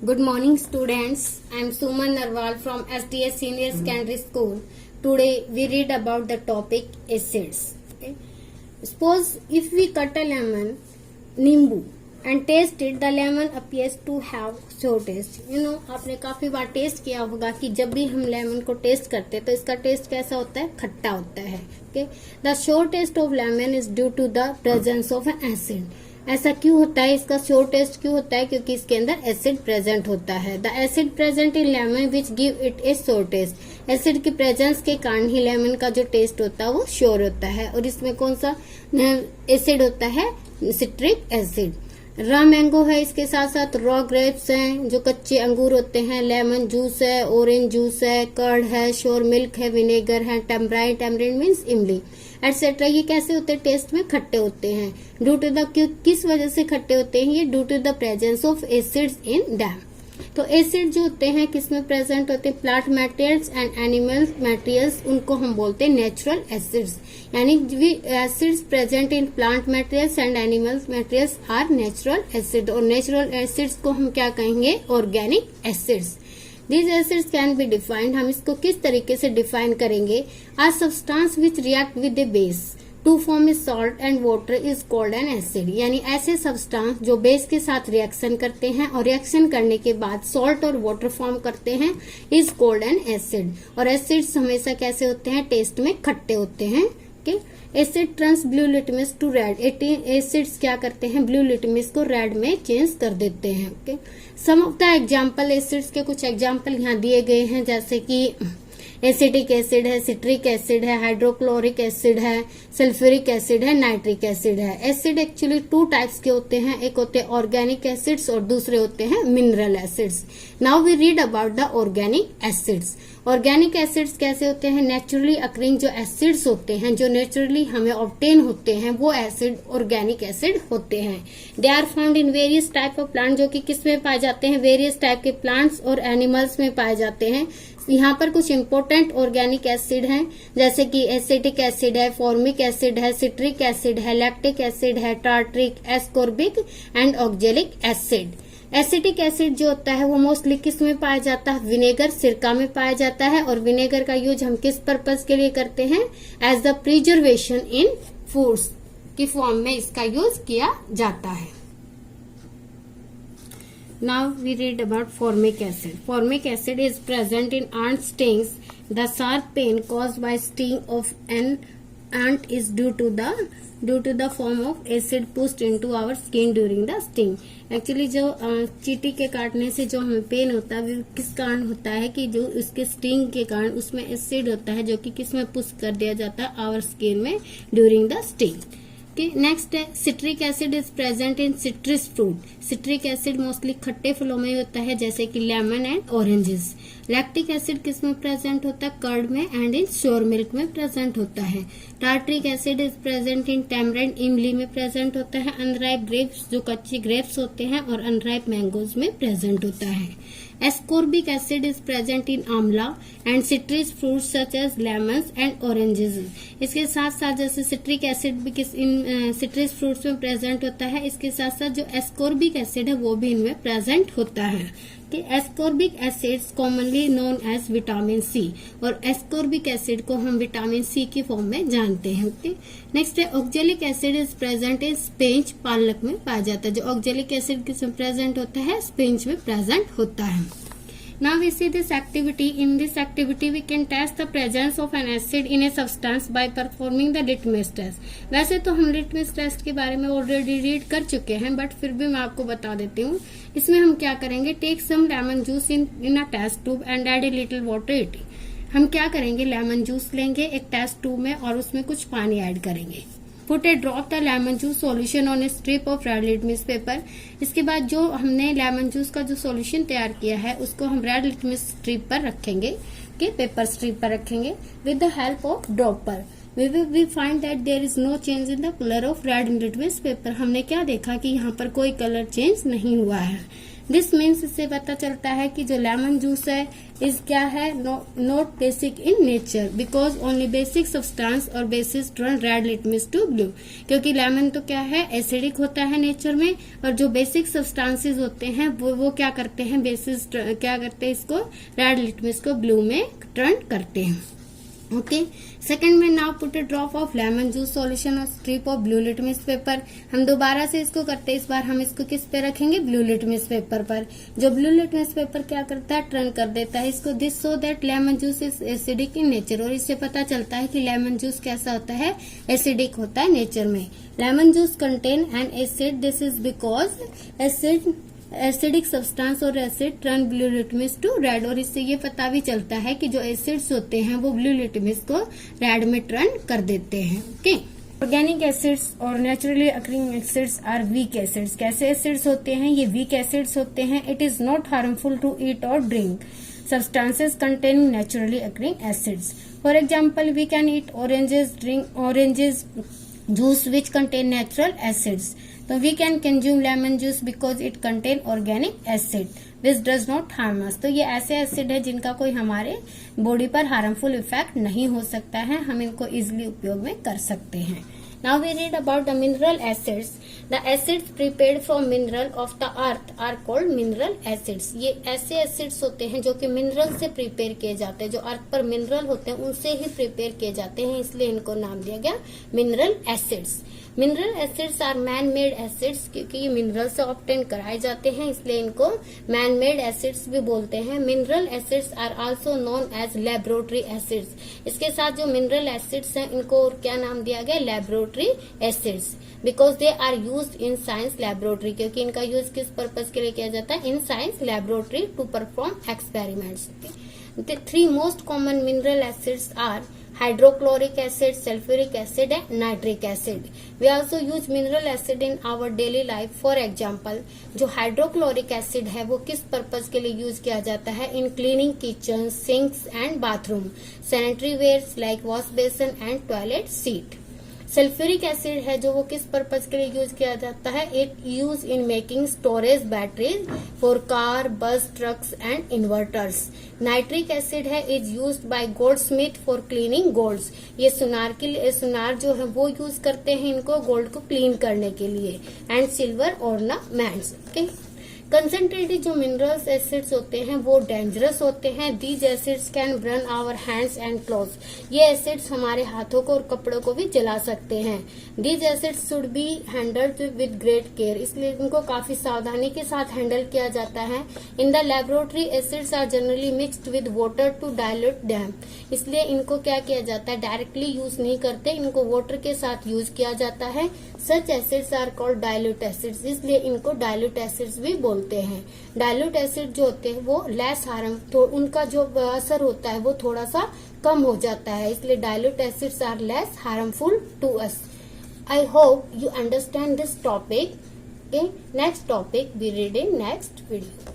Good morning, students. I am Suman Narwal from SDS Senior Secondary School. Today we read about the topic acids. Okay. Suppose if we cut a lemon, नींबू, and taste it, the lemon appears to have sour taste. आपने काफी बार test किया होगा कि जब भी हम lemon को टेस्ट करते हैं तो इसका टेस्ट कैसा होता है, खट्टा होता है. Okay. The sour taste of lemon is due to the presence of an acid. ऐसा क्यों होता है, इसका सोर टेस्ट क्यों होता है? क्योंकि इसके अंदर एसिड प्रेजेंट होता है. The acid present in lemon which give it ए सोर टेस्ट. एसिड की प्रेजेंस के कारण ही लेमन का जो टेस्ट होता है वो श्योर होता है. और इसमें कौन सा एसिड होता है? Citric acid. रॉ मैंगो है, इसके साथ साथ रॉ ग्रेप्स हैं जो कच्चे अंगूर होते हैं, लेमन जूस है, ऑरेंज जूस है, कर्ड है, श्योर मिल्क है, विनेगर है, टेम्पराइड, टेम्परिन मीन्स इमली एटसेट्रा. ये कैसे होते हैं? टेस्ट में खट्टे होते हैं. ड्यू टू द किस वजह से खट्टे होते हैं? ये due to the presence of acids in them. तो एसिड जो होते हैं किस में प्रेजेंट होते हैं? Plant materials and animal materials, उनको हम बोलते हैं नेचुरल एसिड्स. यानी acids present in plant materials and animal materials are natural acid. और नेचुरल एसिड्स को हम क्या कहेंगे? Organic acids. These acids can be defined. हम इसको किस तरीके से डिफाइन करेंगे? A substance which react with a base to form a salt and water is called an acid. यानी ऐसे सब्सटेंस जो बेस के साथ रिएक्शन करते हैं और रिएक्शन करने के बाद सॉल्ट और वाटर फॉर्म करते हैं is called an acid. और एसिड्स हमेशा कैसे होते हैं? टेस्ट में खट्टे होते हैं. Okay? Acid turns blue litmus to red. Acids क्या करते हैं? ब्लू लिटमस को रेड में चेंज कर देते हैं. Okay. Some of the example acids के कुछ एग्जाम्पल यहाँ दिए गए हैं, जैसे कि एसिटिक एसिड है, सिट्रिक एसिड है, हाइड्रोक्लोरिक एसिड है, सल्फ्यूरिक एसिड है, नाइट्रिक एसिड है. एसिड एक्चुअली टू टाइप्स के होते हैं, एक होते हैं ऑर्गेनिक एसिड्स और दूसरे होते हैं mineral acids. Now we read about the organic acids. Organic acids कैसे होते हैं? नेचुरली अकरिंग जो एसिड्स होते हैं, जो नेचुरली हमें ऑब्टेन होते हैं, वो एसिड ऑर्गेनिक एसिड होते हैं. They are found in various type of plant, जो कि किस में पाए जाते हैं? वेरियस टाइप के प्लांट्स और एनिमल्स में पाए जाते हैं. यहाँ पर कुछ इंपॉर्टेंट ऑर्गेनिक एसिड हैं, जैसे कि एसिटिक एसिड है, फॉर्मिक एसिड है, सिट्रिक एसिड है, लैक्टिक एसिड है, tartaric, ascorbic and oxalic acid. Acetic acid जो होता है वो मोस्टली किस में पाया जाता है? विनेगर, सिरका में पाया जाता है. और विनेगर का यूज हम किस पर्पज के लिए करते हैं? As the preservation in foods की फॉर्म में इसका यूज किया जाता है. Now we read about formic acid. Formic acid is present in ant stings. The sharp pain caused by sting of an ant is due to the form of acid pushed into our skin during the sting. Actually जो चींटी के काटने से जो हमें pen होता है वो किस कारण होता है? कि जो उसके स्टिंग के कारण उसमें एसिड होता है जो कि किस में पुश कर दिया जाता है? आवर स्किन में ड्यूरिंग द स्टिंग. नेक्स्ट है citric acid is present in citrus fruit. Citric acid mostly खट्टे फलों में होता है, जैसे कि lemon and oranges. Lactic acid किस में प्रेजेंट होता है? कर्ड में एंड इन श्योर मिल्क में प्रेजेंट होता है. Tartaric acid is present in tamarind, इमली में प्रेजेंट होता है. अनराइप ग्रेप्स जो कच्चे ग्रेप्स होते हैं और अनराइप मैंगोज में प्रेजेंट होता है. Ascorbic acid is present in amla and citrus fruits such as lemons and oranges. इसके साथ साथ जैसे सिट्रिक एसिड भी इन सिट्रस फ्रूट्स में प्रेजेंट होता है, इसके साथ साथ जो एस्कॉर्बिक एसिड है वो भी इनमें प्रेजेंट होता है. Ascorbic acids commonly known as vitamin C. और एस्कॉर्बिक एसिड को हम विटामिन सी की फॉर्म में जानते हैं. नेक्स्ट है oxalic acid is present in spinach, पालक में पाया जाता है. जो ऑक्जेलिक एसिड किसमें प्रेजेंट होता है? स्पिनच में प्रेजेंट होता है. Now we see this activity. In this activity we can test the presence of an acid in a substance by performing the litmus test. वैसे तो हम litmus test के बारे में ऑलरेडी रीड कर चुके हैं, बट फिर भी मैं आपको बता देती हूँ. इसमें हम क्या करेंगे? Take some lemon juice in a test tube and add a little water it. हम क्या करेंगे? लेमन जूस लेंगे एक टेस्ट ट्यूब में और उसमें कुछ पानी ऐड करेंगे. Put A drop the lemon juice solution on A strip of red litmus paper. इसके बाद जो हमने लेमन जूस का जो सॉल्यूशन तैयार किया है उसको हम रेड लिटमस स्ट्रिप पर रखेंगे, पेपर स्ट्रिप पर रखेंगे with the help of dropper. we find that there is no change in the color of red litmus paper. हमने क्या देखा कि यहाँ पर कोई कलर चेंज नहीं हुआ है. दिस मीन्स इससे पता चलता है कि जो लेमन जूस है इज क्या है, not basic in nature because only basic substance और bases turn red litmus to blue. क्योंकि लेमन तो क्या है, एसिडिक होता है नेचर में, और जो बेसिक सब्सटेंसेस होते हैं वो क्या करते हैं, बेसिस क्या करते हैं, इसको रेड लिटमस को ब्लू में टर्न करते हैं। ओके, सेकंड में now put a drop of lemon juice solution और strip of blue litmus paper. हम दोबारा से इसको करते हैं, इस बार हम इसको किस पे रखेंगे, ब्लू लिटमस पेपर पर। जो ब्लू लिटमस पेपर क्या करता है, टर्न कर देता है इसको, this so that lemon juice is acidic in nature. और इससे पता चलता है कि लेमन जूस कैसा होता है, एसिडिक होता है नेचर में। Lemon juice contain an acid, this is because acidic substance और acid turn blue litmus to red. और इससे ये पता भी चलता है कि जो एसिड्स होते हैं वो ब्लू लिटमस को रेड में टर्न कर देते हैं। ओके, ऑर्गेनिक एसिड्स और naturally occurring acids are weak acids. कैसे एसिड्स होते हैं, ये वीक एसिड्स होते हैं। It is not harmful to eat और drink substances containing naturally occurring acids. For example, we can eat oranges, drink oranges juice which contain natural acids. So we can consume lemon juice because it contain organic acid which does not harm us. तो ये ऐसे acid है जिनका कोई हमारे body पर harmful effect नहीं हो सकता है, हम इनको इजिली उपयोग में कर सकते हैं। Now we read about the mineral acids. The acids prepared from mineral of the earth are called mineral acids. ये ऐसे एसिड्स होते हैं जो कि मिनरल से प्रिपेयर किए जाते हैं, जो अर्थ पर मिनरल होते हैं उनसे ही प्रिपेयर किए जाते हैं, इसलिए इनको नाम दिया गया mineral acids. Mineral acids are man made acids, क्योंकि ये मिनरल से ऑब्टेन कराए जाते हैं इसलिए इनको मैन मेड एसिड्स भी बोलते हैं। Mineral acids are also known as laboratory acids. इसके साथ जो मिनरल एसिड्स हैं इनको और क्या नाम दिया गया, laboratory acids, because they are used in science laboratory, क्योंकि इनका यूज किस पर्पज के लिए किया जाता है, in science laboratory to perform experiments. The three most common mineral acids are hydrochloric acid, sulfuric acid and nitric acid. We also use mineral acid in our daily life. For example, जो hydrochloric acid है वो किस purpose के लिए use किया जाता है, in cleaning kitchen, sinks and bathroom, sanitary wares like wash basin and toilet seat. Sulphuric acid है जो वो किस पर्पज के लिए यूज किया जाता है, it use in making storage batteries for car, bus, trucks and inverters. Nitric acid है is used by goldsmith for cleaning golds. ये सुनार जो है वो यूज करते हैं इनको गोल्ड को क्लीन करने के लिए। And silver ornaments. Okay, concentrated जो मिनरल्स एसिड्स होते हैं वो डेंजरस होते हैं। These acids can burn our hands and clothes. ये एसिड्स हमारे हाथों को और कपड़ों को भी जला सकते हैं। These acids should be handled with great care, इसलिए इनको काफी सावधानी के साथ हैंडल किया जाता है। In the laboratory acids are generally mixed with water to dilute them, इसलिए इनको क्या किया जाता है, डायरेक्टली यूज नहीं करते, इनको वाटर के साथ यूज किया जाता है। Such acids are called dilute acids, इसलिए इनको डायल्यूट एसिड्स भी बोलते हैं। डायल्यूट एसिड जो होते हैं वो लेस हार्म, तो उनका जो असर होता है वो थोड़ा सा कम हो जाता है, इसलिए dilute acids are less harmful to us. I hope you understand this topic. Okay, next topic we read in next video.